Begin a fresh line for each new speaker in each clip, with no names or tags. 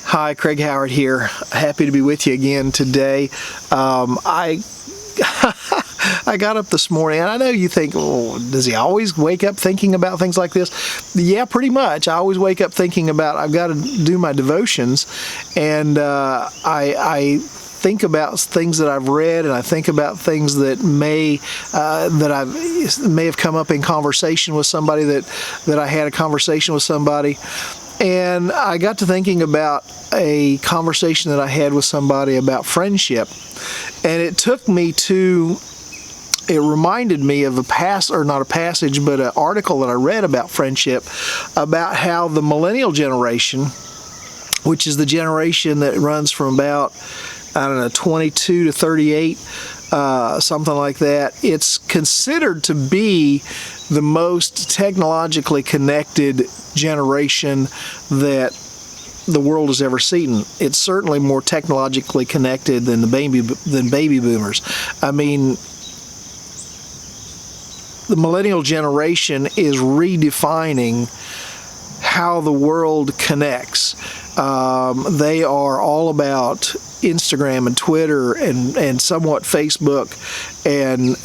Hi, Craig Howard here. Happy to be with you again today. I got up this morning, and I know you think, oh, does he always wake up thinking about things like this? Yeah, pretty much. I always wake up thinking about I've got to do my devotions, and I think about things that I've read, and I think about things that may have come up in conversation with somebody that I had a conversation with somebody. And I got to thinking about a conversation that I had with somebody about friendship. And it reminded me of not a passage, but an article that I read about friendship, about how the millennial generation, which is the generation that runs from about, 22 to 38, something like that. It's considered to be the most technologically connected generation that the world has ever seen. It's certainly more technologically connected than baby boomers. I mean, the millennial generation is redefining how the world connects. They are all about Instagram and Twitter and somewhat Facebook and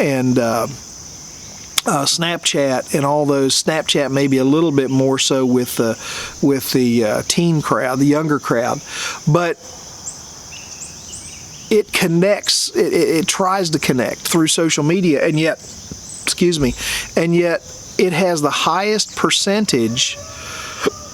Snapchat and all those. Snapchat maybe a little bit more so with the teen crowd, the younger crowd, but it connects. It tries to connect through social media, and yet it has the highest percentage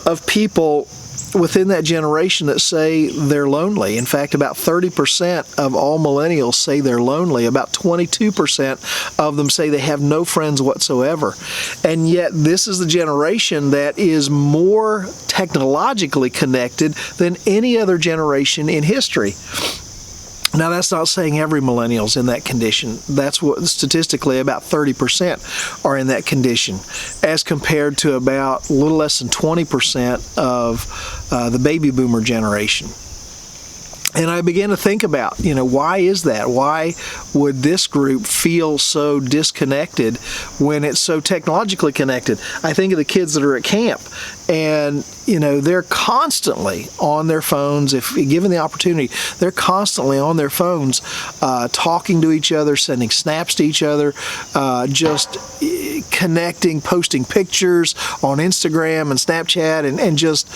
of people within that generation that say they're lonely. In fact, about 30% of all millennials say they're lonely. About 22% of them say they have no friends whatsoever. And yet this is the generation that is more technologically connected than any other generation in history. Now, that's not saying every millennial's in that condition. That's what statistically about 30% are in that condition, as compared to about a little less than 20% of the baby boomer generation. And I began to think about, why is that? Why would this group feel so disconnected when it's so technologically connected? I think of the kids that are at camp, and they're constantly on their phones. If given the opportunity, they're constantly on their phones, talking to each other, sending snaps to each other, just connecting, posting pictures on Instagram and Snapchat, and just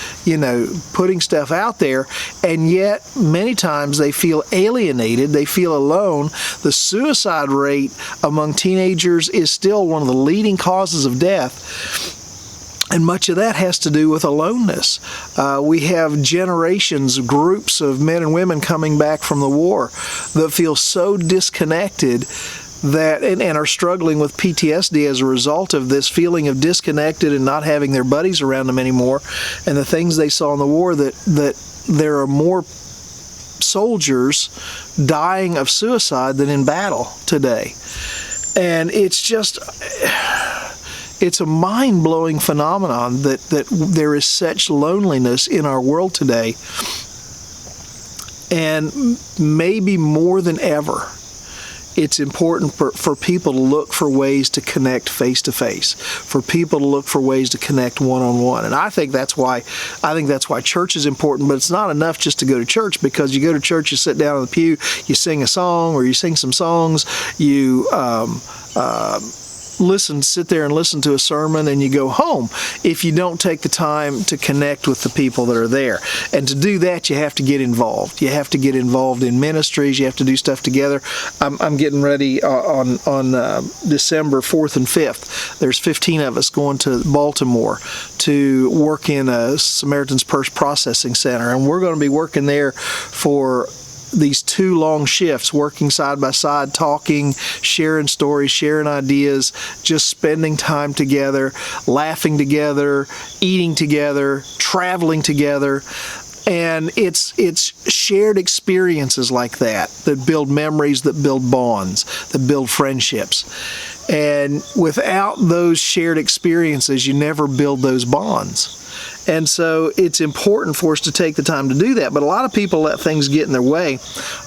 putting stuff out there. And yet many times they feel alienated, they feel alone. The suicide rate among teenagers is still one of the leading causes of death. And much of that has to do with aloneness. We have generations, groups of men and women coming back from the war that feel so disconnected that and are struggling with PTSD as a result of this feeling of disconnected and not having their buddies around them anymore, and the things they saw in the war, that there are more soldiers dying of suicide than in battle today. And it's a mind-blowing phenomenon that there is such loneliness in our world today. And maybe more than ever, it's important for people to look for ways to connect face-to-face, for people to look for ways to connect one-on-one. And I think that's why church is important. But it's not enough just to go to church, because you go to church, you sit down in the pew, you sing a song, or you sing some songs, you sit there and listen to a sermon, and you go home if you don't take the time to connect with the people that are there. And to do that, you have to get involved. You have to get involved in ministries. You have to do stuff together. I'm getting ready on December 4th and 5th. There's 15 of us going to Baltimore to work in a Samaritan's Purse processing center, and we're going to be working there for these 2 long shifts, working side by side, talking, sharing stories, sharing ideas, just spending time together, laughing together, eating together, traveling together. And it's shared experiences like that build memories, that build bonds, that build friendships. And without those shared experiences, you never build those bonds. And so it's important for us to take the time to do that. But a lot of people let things get in their way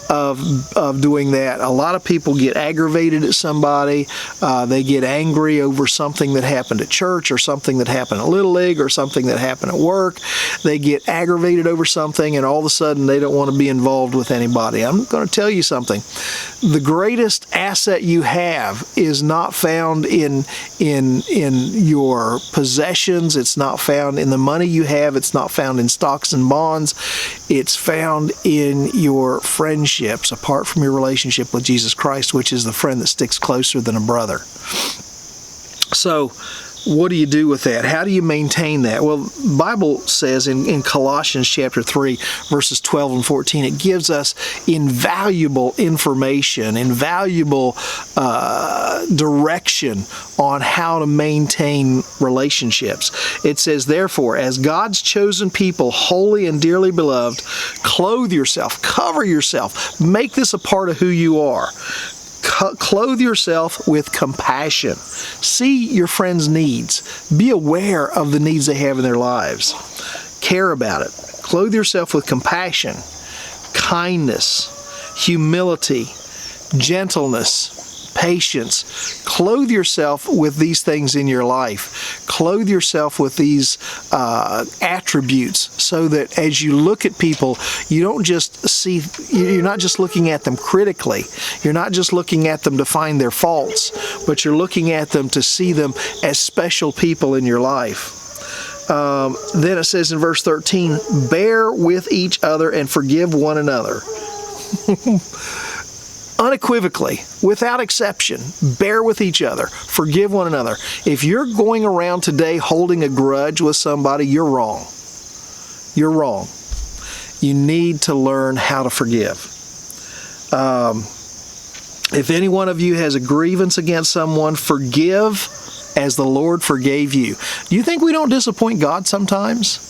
of doing that. A lot of people get aggravated at somebody. They get angry over something that happened at church or something that happened at Little League or something that happened at work. They get aggravated over something, and all of a sudden they don't want to be involved with anybody. I'm going to tell you something. The greatest asset you have is not found in your possessions. It's not found in the money you have. It's not found in stocks and bonds. It's found in your friendships, apart from your relationship with Jesus Christ, which is the friend that sticks closer than a brother. So, what do you do with that? How do you maintain that? Well, the Bible says in Colossians chapter 3, verses 12 and 14, it gives us invaluable information, invaluable direction on how to maintain relationships. It says, therefore, as God's chosen people, holy and dearly beloved, clothe yourself, cover yourself, make this a part of who you are. Clothe yourself with compassion. See your friends' needs. Be aware of the needs they have in their lives. Care about it. Clothe yourself with compassion, kindness, humility, gentleness, patience. Clothe yourself with these things in your life. Clothe yourself with these attributes so that as you look at people, you're not just looking at them critically. You're not just looking at them to find their faults, but you're looking at them to see them as special people in your life. Then it says in verse 13, bear with each other and forgive one another. Unequivocally, without exception, bear with each other, forgive one another. If you're going around today holding a grudge with somebody, you're wrong. You're wrong. You need to learn how to forgive. If any one of you has a grievance against someone, forgive as the Lord forgave you. Do you think we don't disappoint God sometimes?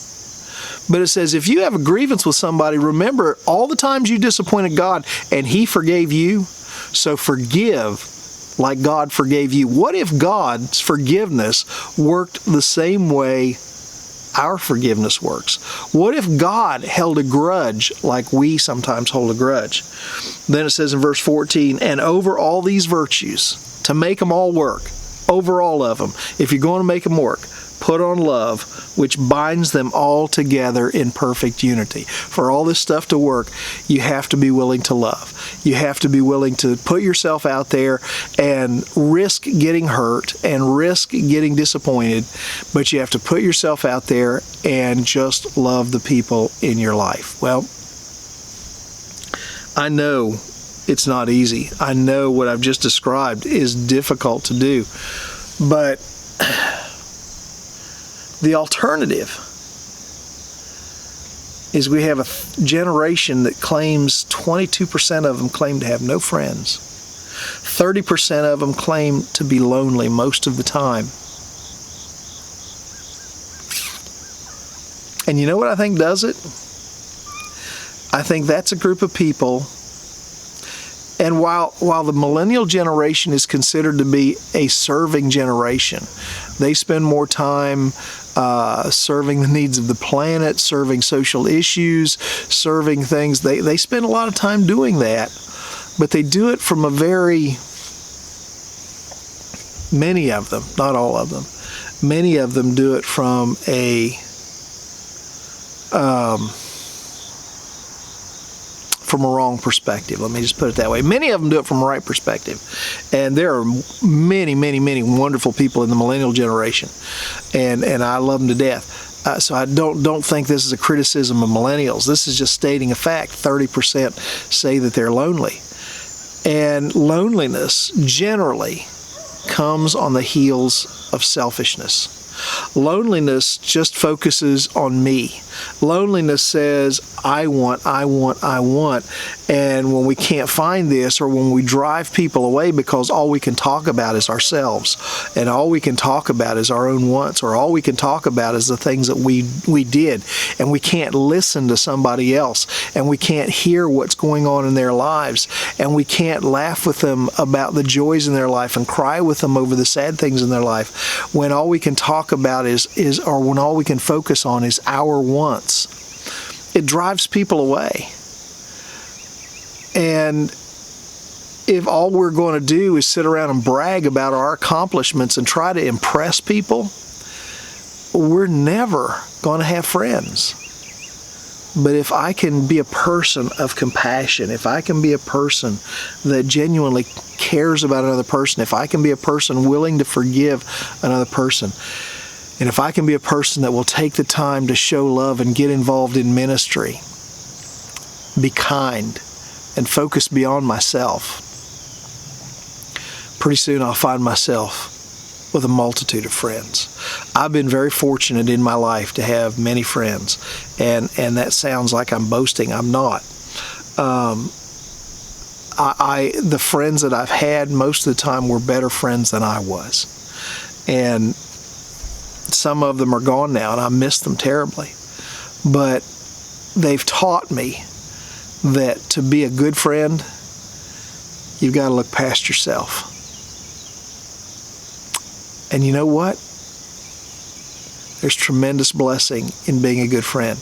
But it says, if you have a grievance with somebody, remember all the times you disappointed God and He forgave you. So forgive like God forgave you. What if God's forgiveness worked the same way our forgiveness works? What if God held a grudge like we sometimes hold a grudge? Then it says in verse 14, and over all these virtues, to make them all work, over all of them, if you're going to make them work, put on love, which binds them all together in perfect unity. For all this stuff to work, you have to be willing to love. You have to be willing to put yourself out there and risk getting hurt and risk getting disappointed, but you have to put yourself out there and just love the people in your life. Well, I know it's not easy. I know what I've just described is difficult to do, but the alternative is we have a generation that claims 22% of them claim to have no friends. 30% of them claim to be lonely most of the time. And you know what I think does it? I think that's a group of people. And while the millennial generation is considered to be a serving generation, they spend more time serving the needs of the planet, serving social issues, serving things. They spend a lot of time doing that, but they do it from many of them, not all of them, many of them do it from a wrong perspective. Let me just put it that way. Many of them do it from a right perspective. And there are many, many, many wonderful people in the millennial generation. And I love them to death. So I don't think this is a criticism of millennials. This is just stating a fact. 30% say that they're lonely. And loneliness generally comes on the heels of selfishness. Loneliness just focuses on me. Loneliness says, I want. And when we can't find this, or when we drive people away because all we can talk about is ourselves, and all we can talk about is our own wants, or all we can talk about is the things that we did, and we can't listen to somebody else, and we can't hear what's going on in their lives, and we can't laugh with them about the joys in their life and cry with them over the sad things in their life, when all we can talk about or when all we can focus on is our wants, it drives people away. And if all we're going to do is sit around and brag about our accomplishments and try to impress people, we're never going to have friends. But if I can be a person of compassion, if I can be a person that genuinely cares about another person, if I can be a person willing to forgive another person, and if I can be a person that will take the time to show love and get involved in ministry, be kind, and focus beyond myself, pretty soon I'll find myself with a multitude of friends. I've been very fortunate in my life to have many friends, and that sounds like I'm boasting. I'm not. The friends that I've had most of the time were better friends than I was, and some of them are gone now, and I miss them terribly. But they've taught me that to be a good friend, you've got to look past yourself. And you know what? There's tremendous blessing in being a good friend.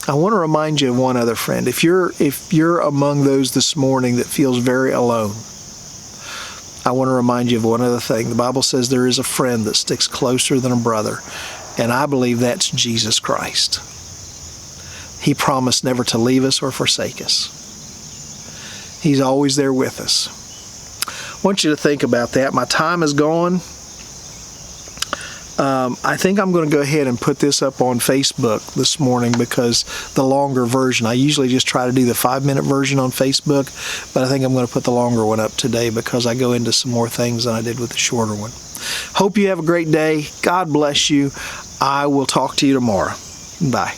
I want to remind you of one other friend. If you're among those this morning that feels very alone, I want to remind you of one other thing. The Bible says there is a friend that sticks closer than a brother, and I believe that's Jesus Christ. He promised never to leave us or forsake us. He's always there with us. I want you to think about that. My time is gone. I think I'm going to go ahead and put this up on Facebook this morning, because the longer version, I usually just try to do the 5-minute version on Facebook, but I think I'm going to put the longer one up today because I go into some more things than I did with the shorter one. Hope you have a great day. God bless you. I will talk to you tomorrow. Bye.